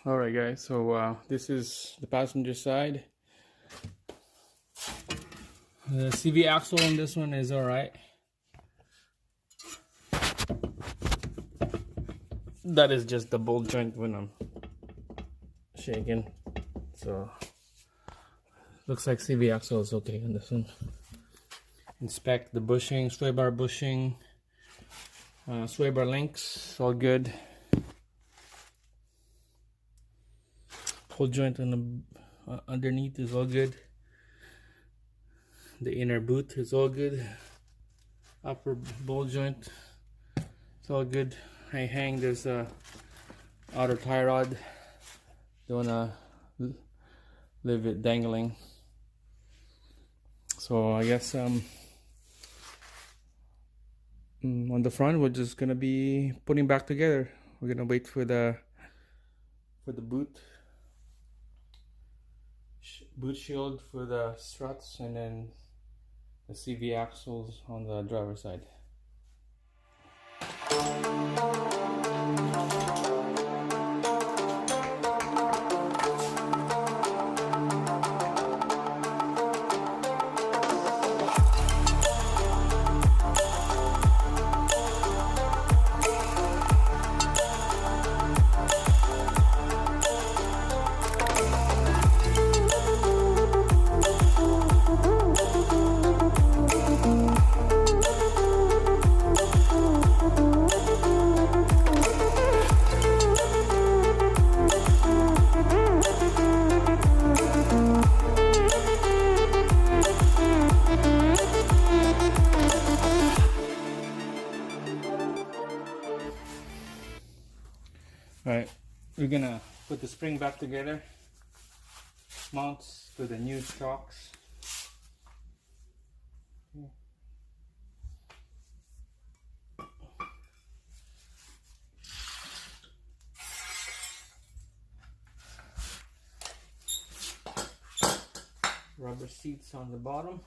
Alright guys, so this is the passenger side. The CV axle on this one is alright. That is just the bolt joint when I'm shaking. So looks like CV axle is okay on this one. Inspect the bushing, sway bar bushing, sway bar links, all good. Whole joint on the underneath is all good. The inner boot is all good. Upper ball joint, it's all good. I hang, there's a outer tie rod. Don't wanna leave it dangling. So I guess on the front we're just gonna be putting back together. We're gonna wait for the boot shield for the struts, and then the CV axles on the driver's side. Alright, we're gonna put the spring back together, mounts to the new shocks. Rubber seats on the bottom.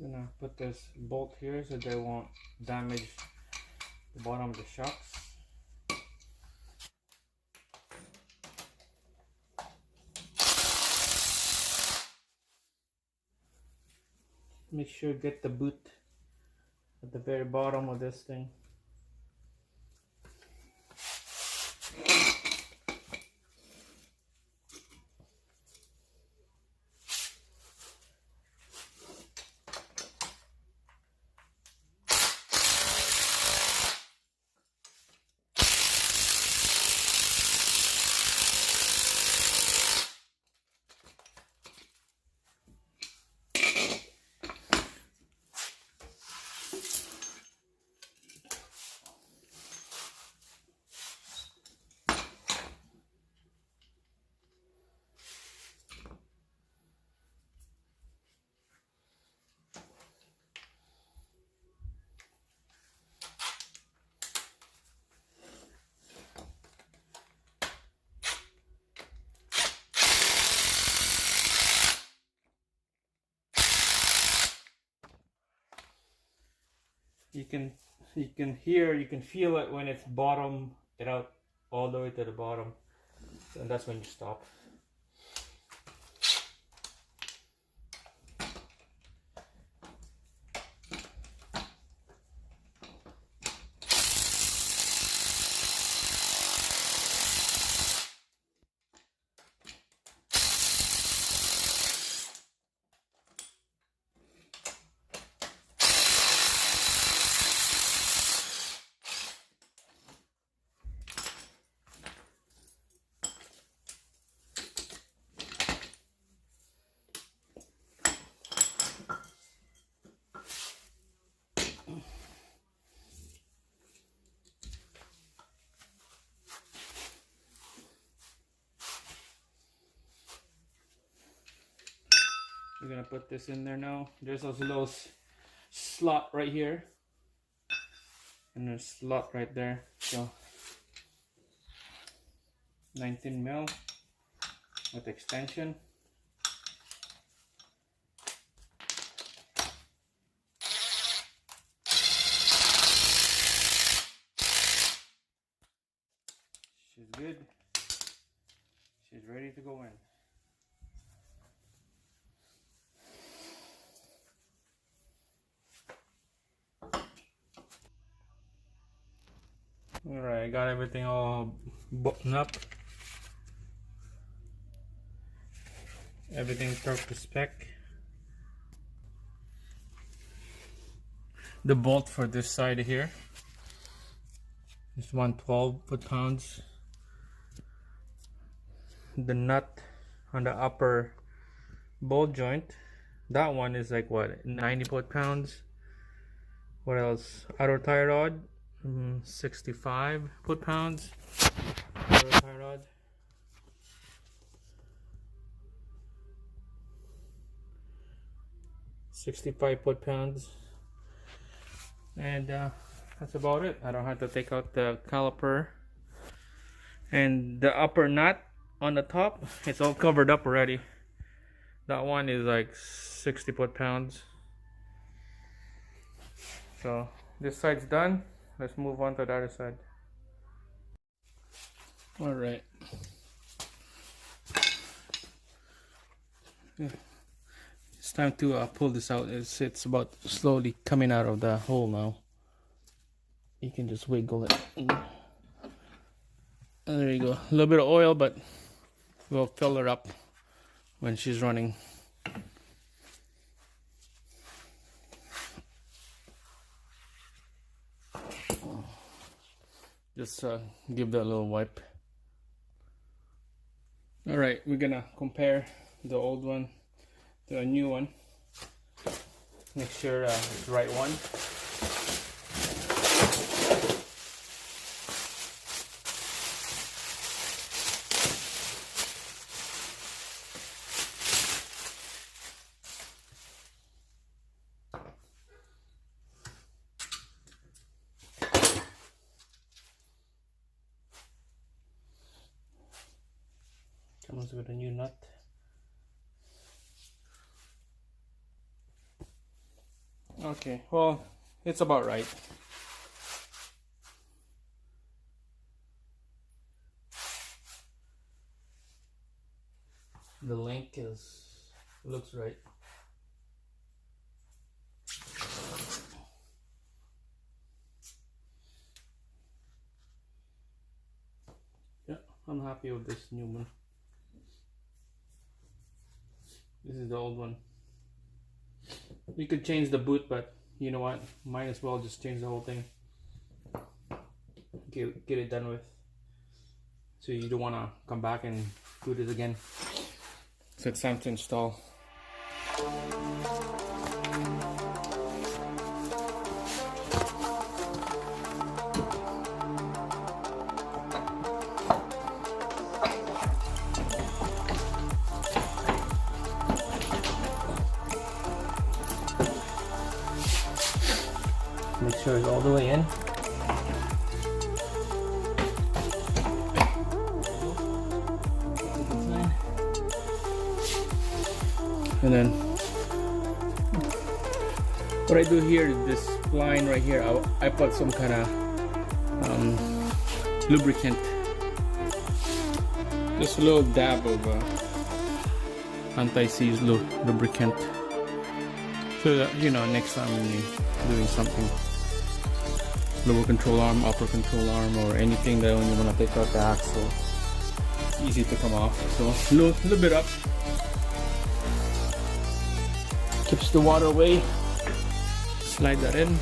Gonna put this bolt here so they won't damage the bottom of the shocks. Make sure get the boot at the very bottom of this thing. You can feel it when it's bottom it out all the way to the bottom, and that's when you stop. We're gonna put this in there now. There's also a little slot right here, and there's a slot right there. So 19 mil with extension. good. She's ready to go in. Alright, I got everything all buttoned up. Everything torqued to spec. The bolt for this side here is 112 foot-pounds. The nut on the upper bolt joint, that one is like what, 90 foot-pounds. What else? Outer tie rod, 65 foot-pounds. Outer tie rod. $65 foot-pounds. And that's about it. I don't have to take out the caliper. And the upper nut on the top, it's all covered up already. That one is like 60 foot-pounds. So this side's done. Let's move on to the other side. All right. It's time to pull this out. It's about slowly coming out of the hole now. You can just wiggle it. And there you go. A little bit of oil, but we'll fill her up when she's running. Just give that a little wipe. Alright, we're gonna compare the old one to a new one. Make sure it's the right one. Comes with a new nut. Okay, well, it's about right. The link looks right. Yeah, I'm happy with this new one. This is the old one. You could change the boot, but you know what? Might as well just change the whole thing. Get it done with. So you don't want to come back and do this again. So it's time to install. Make sure it's all the way in. And then what I do here is this line right here, I put some kind of lubricant, just a little dab of anti-seize lubricant, so that you know next time when you're doing something, lower control arm, upper control arm, or anything that when you want to take out the axle, it's easy to come off. So a little bit up. Keeps the water away. Slide that in.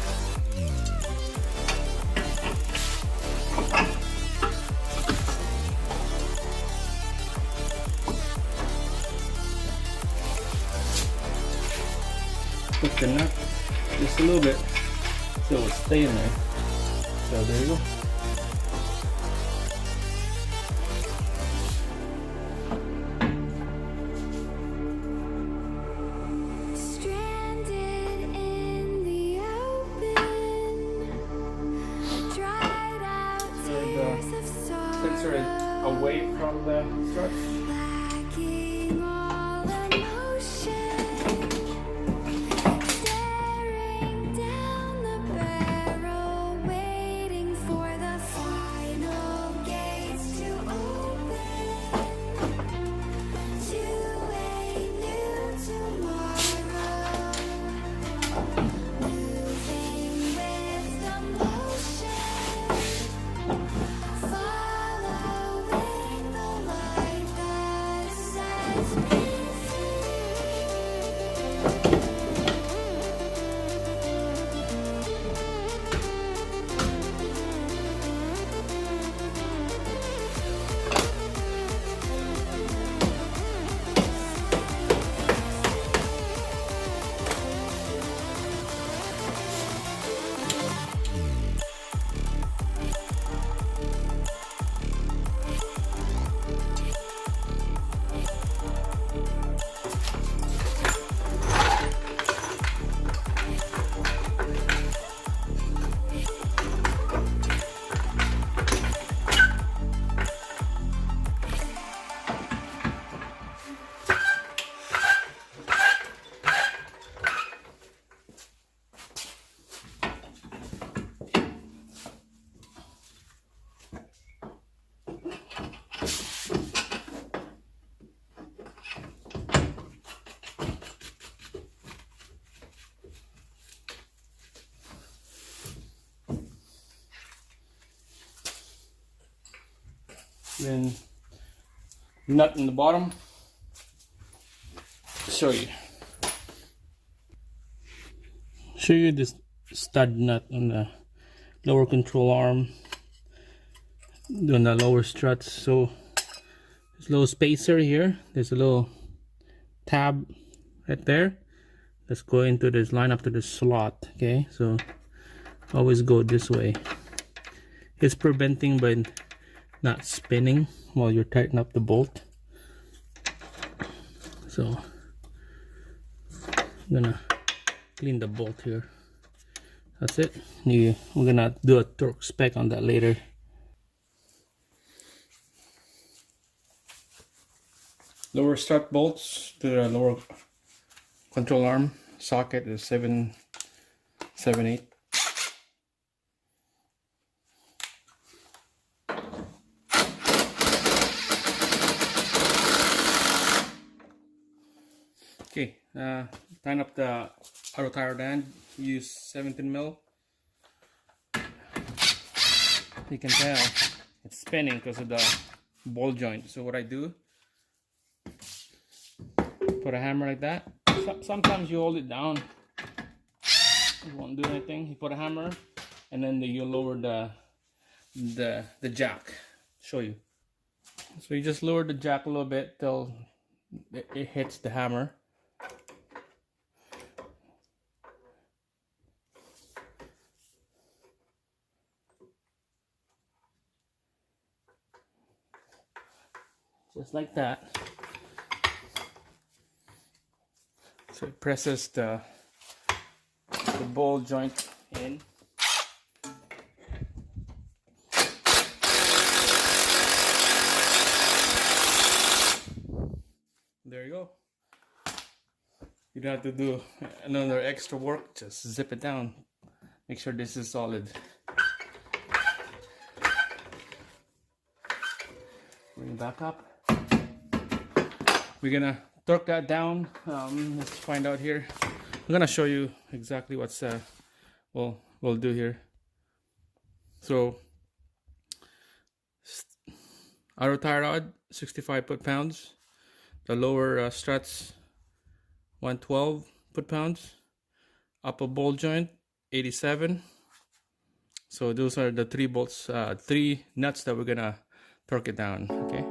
Put the nut just a little bit so it'll stay in there. So there you go. Sensor is away from the struts. Then nut in the bottom. Show you this stud nut on the lower control arm, on the lower struts. So there's a little spacer here, there's a little tab right there. Let's go into this, line up to the slot. Okay, so always go this way. It's preventing by not spinning while you're tightening up the bolt. So I'm gonna clean the bolt here. That's it. We're gonna do a torque spec on that later. Lower strut bolts to the lower control arm socket is 7/8. Okay, line up the auto tire band. Use 17 mil. You can tell it's spinning because of the ball joint. So what I do, put a hammer like that. Sometimes you hold it down, it won't do anything. You put a hammer, and then you lower the jack. Show you. So you just lower the jack a little bit till it hits the hammer. Just like that. So it presses the ball joint in. There you go. You don't have to do another extra work, just zip it down. Make sure this is solid. Bring it back up. We're gonna torque that down. Let's find out here. I'm gonna show you exactly what's we'll do here. So outer tie rod 65 foot-pounds. The lower struts 112 foot-pounds. Upper ball joint 87. So those are the 3 bolts, 3 nuts that we're gonna torque it down. Okay.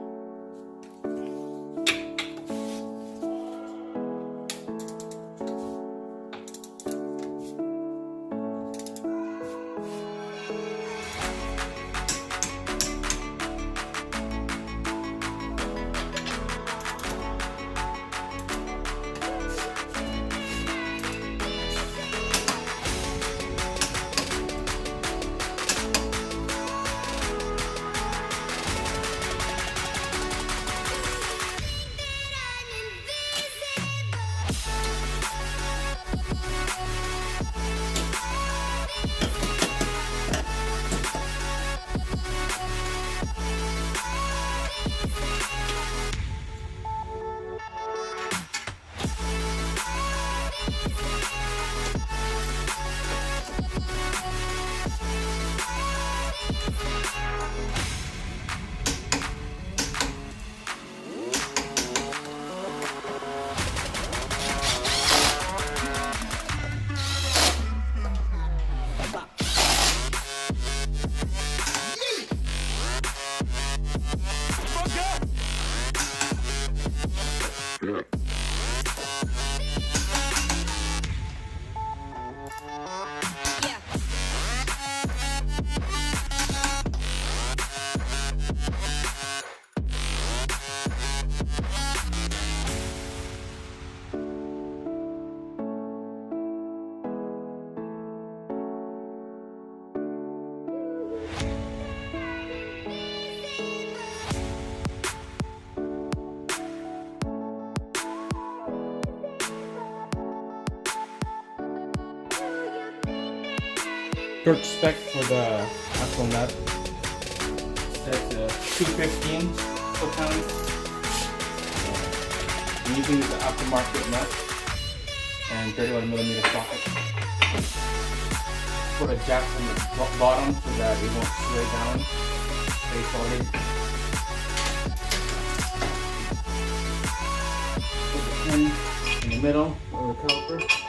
Torque spec for the axle nut. That's 215 foot-pounds. I'm using the aftermarket nut and 31mm socket. Put a jack on the bottom so that it won't sway down. Stay solid. pin in the middle of the caliper.